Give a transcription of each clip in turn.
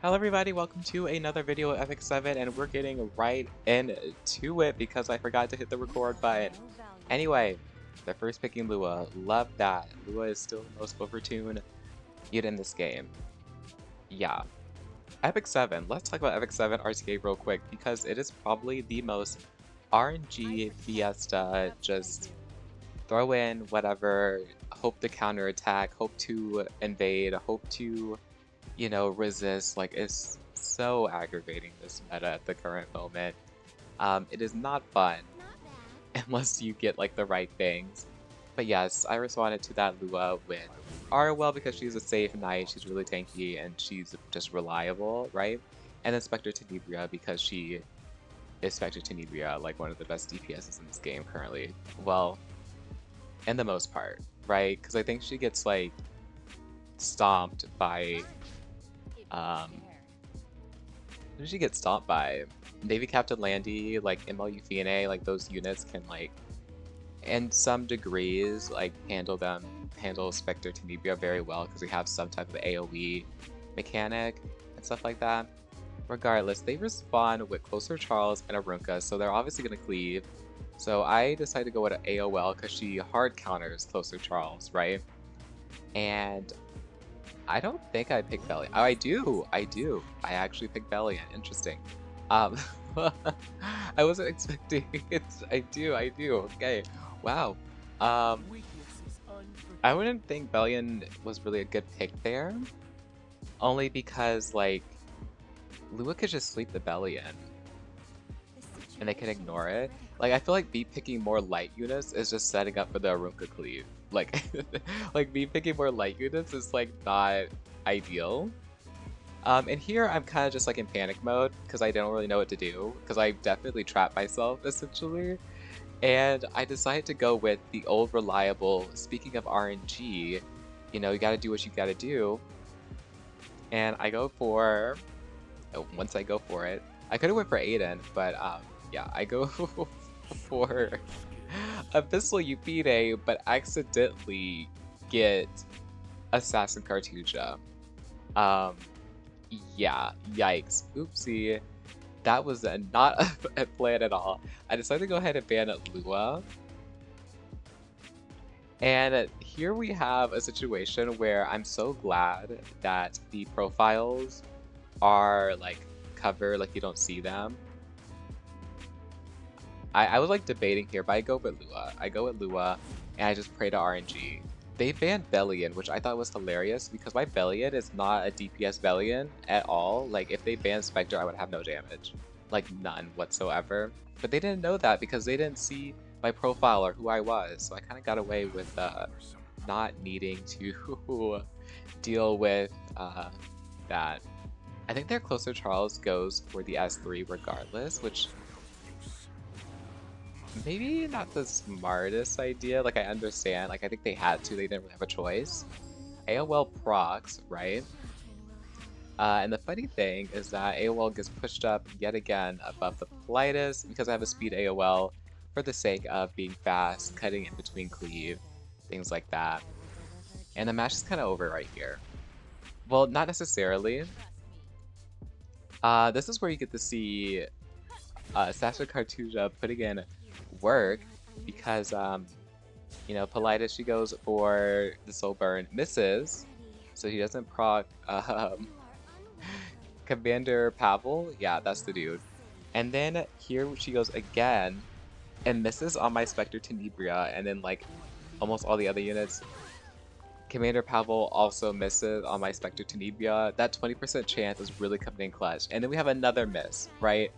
Hello everybody, welcome to another video of Epic 7, and we're getting right into it because I forgot to hit the record button. Anyway, the first picking Lua, love that. Lua is still the most overtuned unit in this game. Yeah. Epic 7, let's talk about Epic 7 RTA real quick because it is probably the most RNG fiesta, just throw in whatever, hope to counterattack, hope to invade, hope to resist. Like, it's so aggravating, this meta at the current moment. It is not fun unless you get like the right things. But yes, I responded to that Lua with Arwell because she's a safe knight, she's really tanky, and she's just reliable, right? And then Spectre Tenebria because she is Spectre Tenebria, like one of the best DPSs in this game currently. Well, in the most part, right? Because I think she gets like stomped by who did she get stomped by? Navy Captain Landy, like MLU Fianna, like those units can like, in some degrees, like handle Spectre Tenebria very well because we have some type of AoE mechanic and stuff like that. Regardless, they respond with Closer Charles and Arunca, so they're obviously going to cleave. So I decided to go with an AOL because she hard counters Closer Charles, right? And I don't think I picked Bellion. Oh, I do. I actually picked Bellion. Interesting. I wasn't expecting it. I do. Okay. Wow. I wouldn't think Bellion was really a good pick there. Only because, like, Lua could just sleep the Bellion. And they can ignore it. Like, I feel like me picking more light units is just setting up for the Arunca cleave. Like, like me picking more light units is like not ideal. And here I'm kind of just like in panic mode because I don't really know what to do because I definitely trapped myself essentially. And I decided to go with the old reliable, speaking of RNG, you know, you gotta do what you gotta do. And I go for, once I go for it, I could have went for Aiden, but yeah, I go for Abyssal Upide, but accidentally get Assassin Cartuja. Yeah, yikes. Oopsie. That was not a plan at all. I decided to go ahead and ban Lua. And here we have a situation where I'm so glad that the profiles are like covered, like you don't see them. I was like debating here, but I go with Lua. And I just pray to RNG. They banned Bellion, which I thought was hilarious because my Bellion is not a DPS Bellion at all. Like, if they banned Spectre, I would have no damage. Like, none whatsoever. But they didn't know that because they didn't see my profile or who I was. So I kind of got away with not needing to deal with that. I think their Closer Charles goes for the S3 regardless, which maybe not the smartest idea. Like, I understand. Like, I think they had to. They didn't really have a choice. AOL procs, right? And the funny thing is that AOL gets pushed up yet again above the politest because I have a speed AOL for the sake of being fast, cutting in between cleave, things like that. And the match is kind of over right here. Well, not necessarily. This is where you get to see Sasha Cartuja putting in work because you know, Politis, she goes for the soul burn, misses, so he doesn't proc Commander Pavel. Yeah, that's the dude. And then here she goes again and misses on my Spectre Tenebria, and then like almost all the other units. Commander Pavel also misses on my Spectre Tenebria. That 20% chance is really coming in clutch. And then we have another miss, right?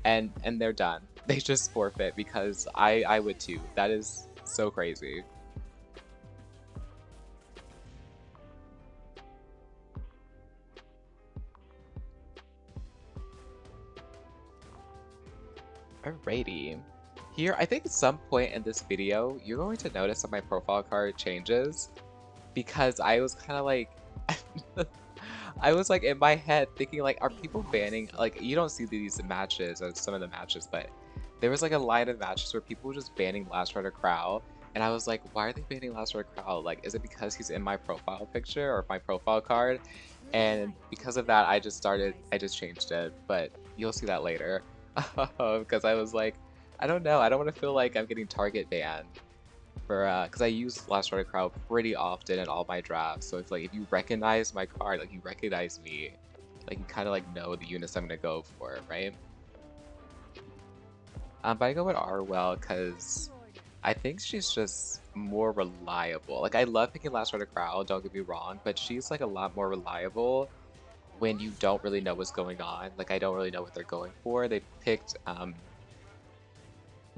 And they're done. They just forfeit because I would too. That is so crazy. Alrighty. Here, I think at some point in this video, you're going to notice that my profile card changes because I was kind of like, I was like in my head thinking like, are people banning, like, you don't see these matches or some of the matches, but there was like a line of matches where people were just banning Last Rider Crow, and I was like, why are they banning Last Rider Crow? Like, is it because he's in my profile picture or my profile card? And because of that, I just changed it, but you'll see that later. Because I was like, I don't know, I don't want to feel like I'm getting target banned for, because I use Last Starter Crowd pretty often in all my drafts, so it's like, if you recognize my card, like you recognize me, like you kind of like know the units I'm going to go for, right? But I go with Arwell because I think she's just more reliable. Like, I love picking Last Starter Crowd, don't get me wrong, but she's like a lot more reliable when you don't really know what's going on. Like, I don't really know what they're going for. They picked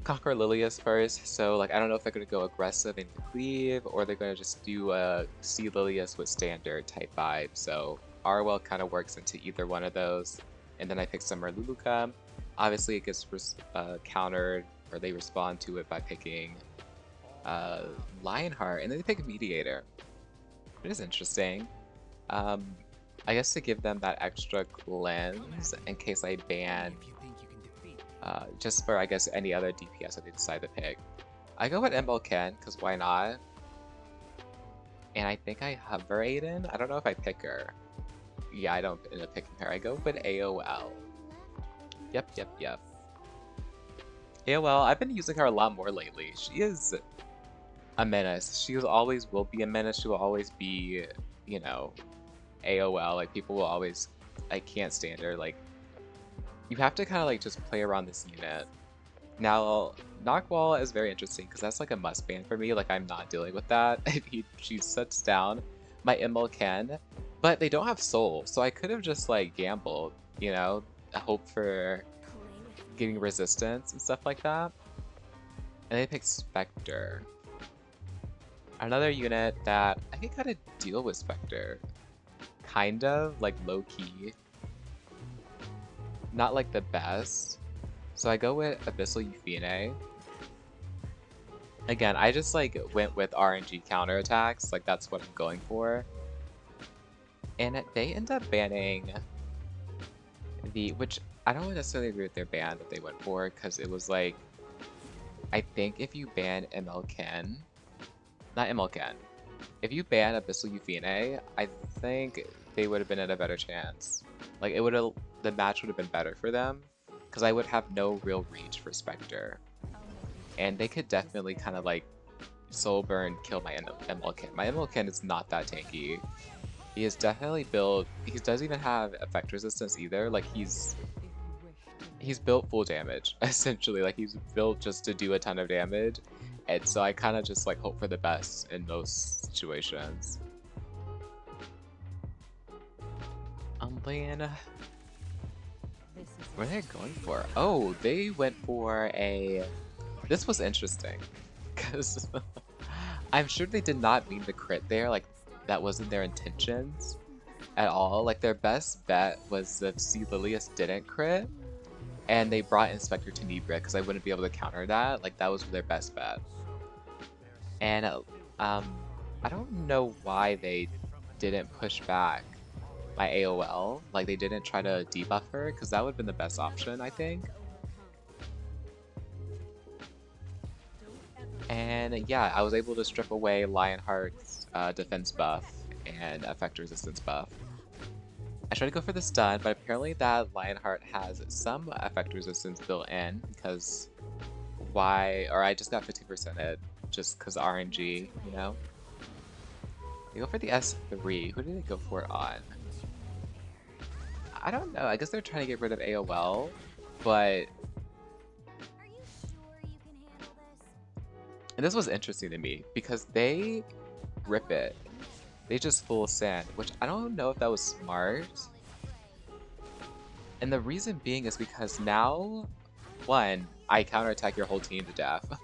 Conquer Lilius first, so like I don't know if they're going to go aggressive and cleave, or they're going to just do a See Lilius with standard type vibe. So Arwell kind of works into either one of those. And then I picked Summer Luluka. Obviously it gets countered, or they respond to it by picking Lionheart, and then they pick Mediator. It is interesting. I guess to give them that extra cleanse in case I ban just for, I guess, any other DPS that they decide to pick. I go with Cant, because why not? And I think I hover Aiden. I don't know if I pick her. Yeah, I don't end up picking her. I go with AOL. Yep. AOL, I've been using her a lot more lately. She is a menace. She always will be a menace. She will always be, you know, AOL. Like, people will always, I can't stand her. Like, you have to kind of like just play around this unit. Now, Knockwall is very interesting because that's like a must ban for me. Like, I'm not dealing with that. She sets down my ML but they don't have soul, so I could have just like gambled, you know, hope for getting resistance and stuff like that. And they pick Spectre. Another unit that I can kind of deal with Spectre. Kind of, like low-key. Not like the best. So I go with Abyssal Euphine. Again, I just like went with RNG counterattacks, like that's what I'm going for. And they end up banning which I don't necessarily agree with their ban that they went for, because it was like, I think if you ban if you ban Abyssal Euphine, I think they would have been at a better chance. Like, the match would have been better for them, because I would have no real reach for Spectre. And they could definitely kind of like soul burn kill my ML. My ML is not that tanky. He is definitely built, he doesn't even have effect resistance either. Like, he's built full damage, essentially. Like, he's built just to do a ton of damage. And so I kind of just like hope for the best in most situations. Then what are they going for? Oh, they went for a... This was interesting, because I'm sure they did not mean to crit there. Like, that wasn't their intentions at all. Like, their best bet was if C. Lilius didn't crit, and they brought Inspector Tenebria, because I wouldn't be able to counter that. Like, that was their best bet. And I don't know why they didn't push back my AOL. Like, they didn't try to debuff her, because that would have been the best option, I think. And yeah, I was able to strip away Lionheart's defense buff and effect resistance buff. I tried to go for the stun, but apparently that Lionheart has some effect resistance built in, because I just got 50%ed just because RNG, you know? They go for the S3. Who did they go for it on? I don't know. I guess they're trying to get rid of AOL, but... And this was interesting to me, because they rip it. They just full sand, which I don't know if that was smart. And the reason being is because now, one, I counterattack your whole team to death.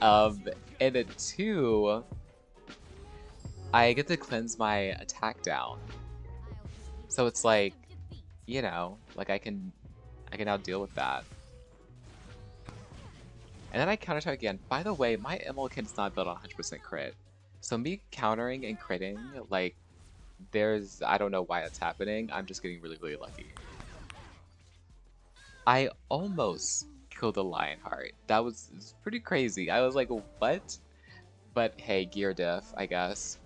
And then two, I get to cleanse my attack down. So it's like, you know, like I can now deal with that. And then I counterattack again. By the way, my ML is not built on 100% crit. So me countering and critting, like, I don't know why it's happening. I'm just getting really, really lucky. I almost killed a Lionheart. That was pretty crazy. I was like, what? But hey, gear diff, I guess.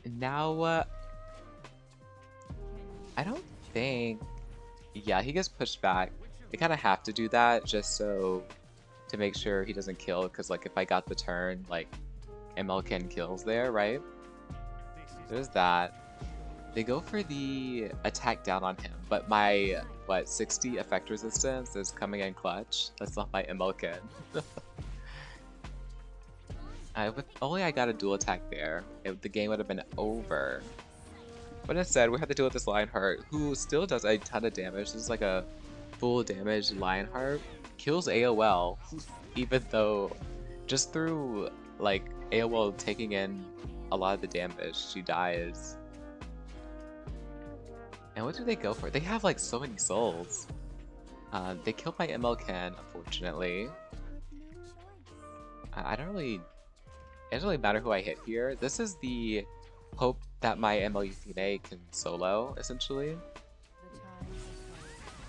Now, I don't think... Yeah, he gets pushed back. They kind of have to do that just so to make sure he doesn't kill, because like if I got the turn, like MLK kills there, right? There's that. They go for the attack down on him, but my, what, 60 effect resistance is coming in clutch? That's not my MLK. If only I got a dual attack there, the game would have been over. But instead, we had to deal with this Lionheart, who still does a ton of damage. This is like a full damage Lionheart. Kills AOL, even though just through like AOL taking in a lot of the damage, she dies. And what do they go for? They have like so many souls. They killed my MLK, unfortunately. It doesn't really matter who I hit here. This is the hope that my MLU can solo, essentially.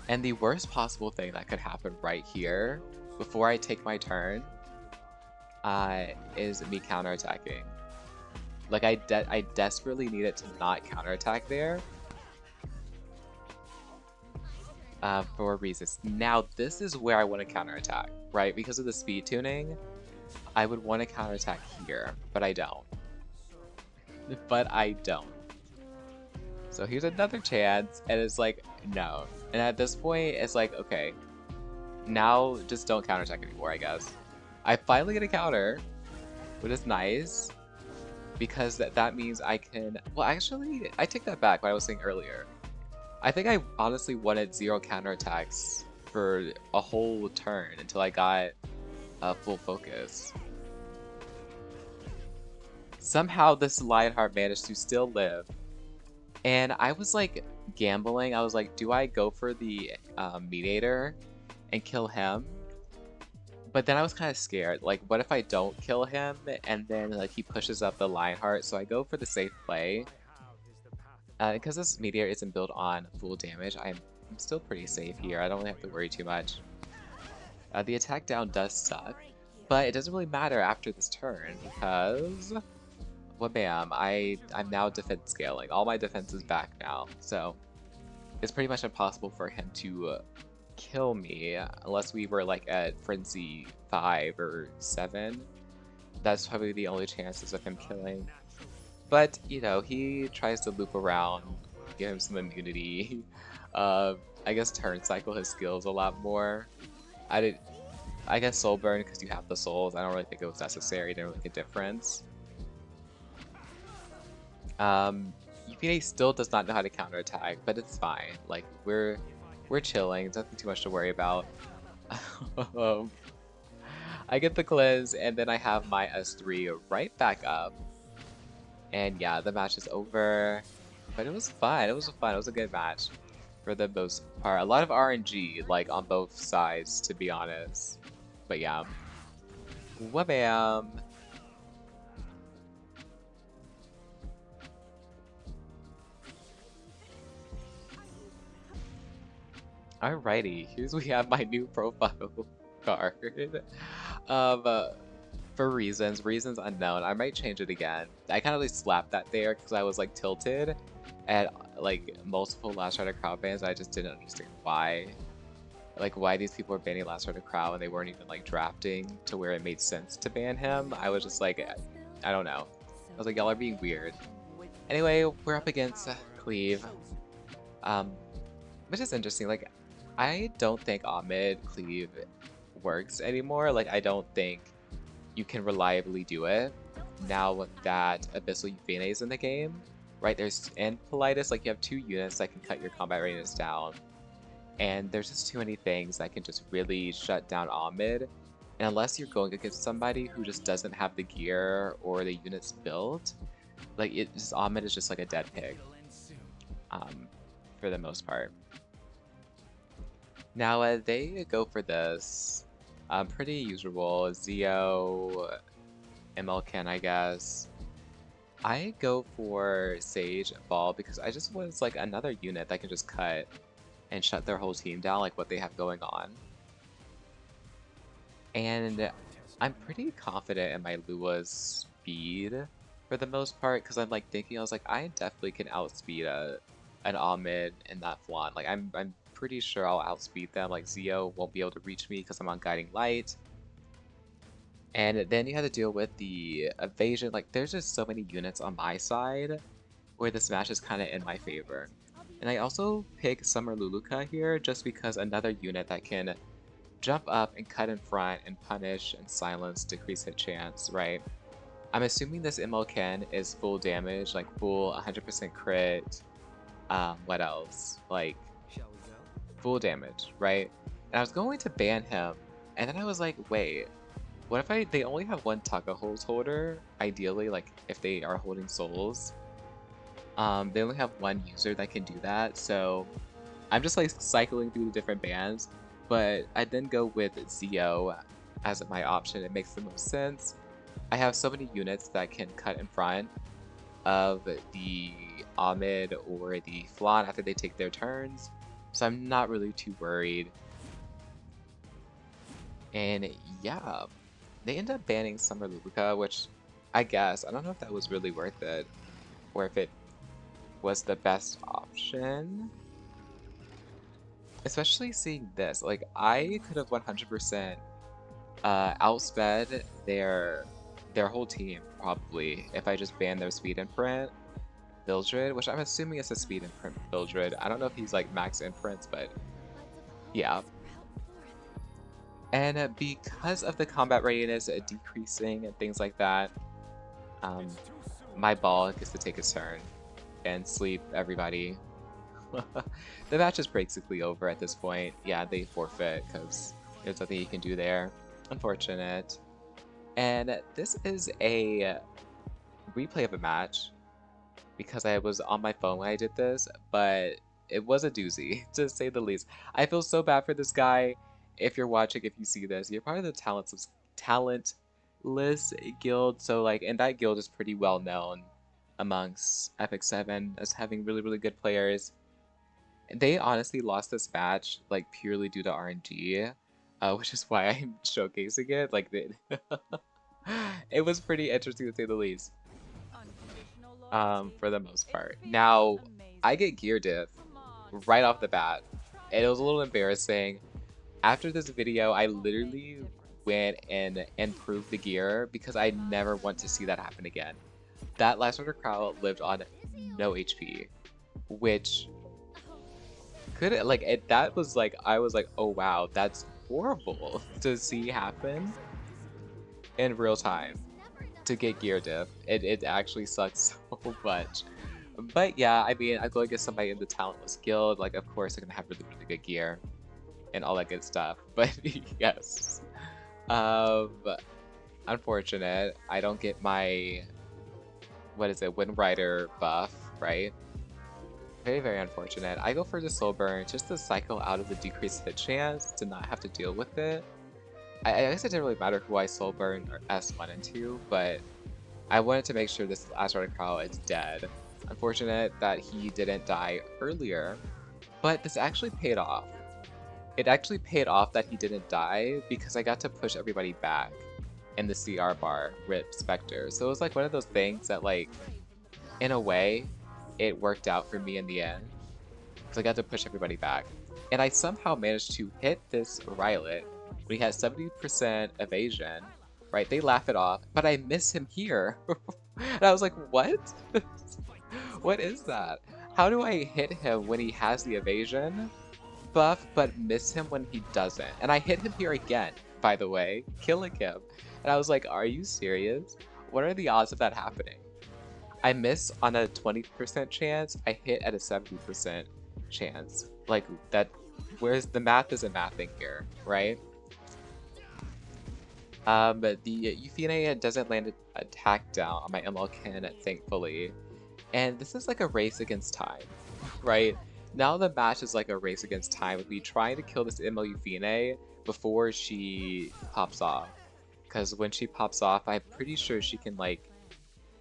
And the worst possible thing that could happen right here, before I take my turn, is me counterattacking. Like, I desperately need it to not counterattack there. For reasons. Now, this is where I want to counterattack, right? Because of the speed tuning, I would want to counterattack here, but I don't. So here's another chance, and it's like, no. And at this point, it's like, okay, now just don't counterattack anymore, I guess. I finally get a counter, which is nice, because that means I can... Well, actually, I take that back, what I was saying earlier. I think I honestly wanted 0 counterattacks for a whole turn until I got full focus. Somehow this Lionheart managed to still live. And I was like gambling. I was like, do I go for the Mediator and kill him? But then I was kind of scared. Like, what if I don't kill him and then like he pushes up the Lionheart? So I go for the safe play. Because this Meteor isn't built on full damage, I'm still pretty safe here. I don't really have to worry too much. The attack down does suck, but it doesn't really matter after this turn because, well, bam, I'm now defense scaling. All my defense is back now, so it's pretty much impossible for him to kill me unless we were like at Frenzy 5 or 7. That's probably the only chances of him killing. But, you know, he tries to loop around, give him some immunity. I guess turn cycle his skills a lot more. I guess soul burn because you have the souls. I don't really think it was necessary. It didn't really make a difference. Yukine still does not know how to counterattack, but it's fine. Like, we're chilling. There's nothing too much to worry about. I get the cleanse, and then I have my S3 right back up. And yeah, the match is over, but it was fun. It was fun. It was a good match for the most part. A lot of RNG, like, on both sides, to be honest. But yeah. Wabam! Alrighty, here's we have my new profile card. For reasons unknown. I might change it again. I kind of like slapped that there because I was like tilted at like multiple Last Rider crowd bans. I just didn't understand why. Like why these people are banning Last Rider crowd and they weren't even like drafting to where it made sense to ban him. I was just like, I don't know. I was like, y'all are being weird. Anyway, we're up against Cleave. Which is interesting. Like, I don't think Ahmed Cleave works anymore. Like, I don't think you can reliably do it now that Abyssal Euphane is in the game, right? And Politis, like you have 2 units that can cut your combat readiness down, and there's just too many things that can just really shut down Ahmed. And unless you're going against somebody who just doesn't have the gear or the units built, like Ahmed is just like a dead pig, for the most part. Now they go for this. Pretty usual. Zio, MLK, I guess. I go for Sage Ball because I just want like another unit that can just cut and shut their whole team down, like what they have going on. And I'm pretty confident in my Lua's speed. for the most part, because I'm like thinking, I was like, I definitely can outspeed an Ahmed and that Flan. Like I'm pretty sure I'll outspeed them. Like Zio won't be able to reach me because I'm on Guiding Light. And then you have to deal with the evasion. Like there's just so many units on my side where the smash is kind of in my favor. And I also pick Summer Luluka here just because another unit that can jump up and cut in front and punish and silence decrease hit chance, right? I'm assuming this MLK is full damage, like full 100% crit. What else? Like full damage, right? And I was going to ban him, and then I was like, wait, what if they only have one Taka holder? Ideally, like if they are holding souls, they only have one user that can do that. So I'm just like cycling through the different bans, but I then go with Zio as my option. It makes the most sense. I have so many units that can cut in front of the Ahmed or the Flan after they take their turns, so I'm not really too worried. And yeah, they end up banning Summer Luluka, which I guess, I don't know if that was really worth it, or if it was the best option. Especially seeing this, like I could have 100% outsped their whole team probably if I just banned their speed imprint Bildred, which I'm assuming is a speed imprint Bildred. I don't know if he's like max imprints, but yeah. And because of the combat readiness decreasing and things like that, my ball gets to take its turn and sleep everybody. The match is basically over at this point. Yeah, they forfeit because there's nothing you can do there. Unfortunate. And this is a replay of a match because I was on my phone when I did this, but it was a doozy, to say the least. I feel so bad for this guy. If you're watching, if you see this, you're part of the talentless guild, so like, and that guild is pretty well known amongst Epic 7 as having really, really good players. They honestly lost this match like purely due to RNG, which is why I'm showcasing it. Like, it was pretty interesting to say the least. For the most part. Now, I get gear diff right off the bat, and it was a little embarrassing. After this video, I literally went and improved the gear because I never want to see that happen again. That last order crowd lived on no HP, which could like that was like I was like, oh wow, that's horrible to see happen in real time. To get gear diff, it actually sucks so much. But yeah, I mean, I'm going to get somebody in the talentless guild. Like, of course, they're gonna have really, really good gear and all that good stuff. But yes, unfortunate. I don't get my Wind Rider buff, right? Very, very unfortunate. I go for the Soul Burn just to cycle out of the decreased hit chance to not have to deal with it. I guess it didn't really matter who I Soul Burn or S1 and 2, but I wanted to make sure this Asteroid Crow is dead. Unfortunate that he didn't die earlier, but this actually paid off. It actually paid off that he didn't die because I got to push everybody back in the CR bar, RIP Spectre. So it was like one of those things that, like, in a way, it worked out for me in the end. Because I got to push everybody back. And I somehow managed to hit this Rylet when he had 70% evasion, right? They laugh it off, but I miss him here. And I was like, what? What is that? How do I hit him when he has the evasion buff, but miss him when he doesn't? And I hit him here again, by the way, killing him. And I was like, are you serious? What are the odds of that happening? I miss on a 20% chance, I hit at a 70% chance. Like, that, whereas the math isn't mathing here, right? But the Euphine doesn't land an attack down on my MLK, thankfully. And this is like a race against time, right? Now the match is like a race against time with me trying to kill this ML Euphine before she pops off. Because when she pops off, I'm pretty sure she can, like,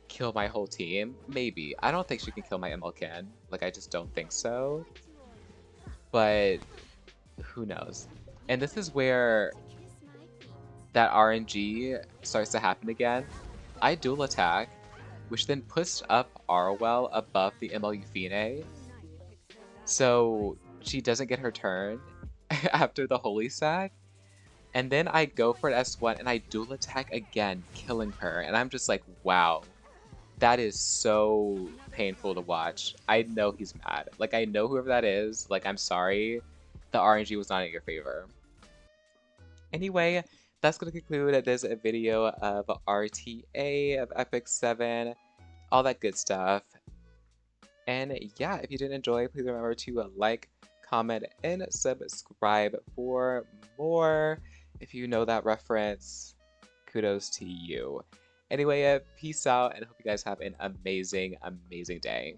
kill my whole team. Maybe. I don't think she can kill my MLK. Like, I just don't think so. But who knows? And this is where that RNG starts to happen again. I dual attack. which then pushed up Arwell above the MLU Fine. So she doesn't get her turn after the Holy Sack. And then I go for an S1 and I dual attack again, killing her. And I'm just like, wow, that is so painful to watch. I know he's mad. Like, I know whoever that is. Like, I'm sorry. The RNG was not in your favor. Anyway, that's going to conclude this video of RTA, of Epic 7, all that good stuff. And yeah, if you did enjoy, please remember to like, comment, and subscribe for more. If you know that reference, kudos to you. Anyway, peace out, and hope you guys have an amazing, amazing day.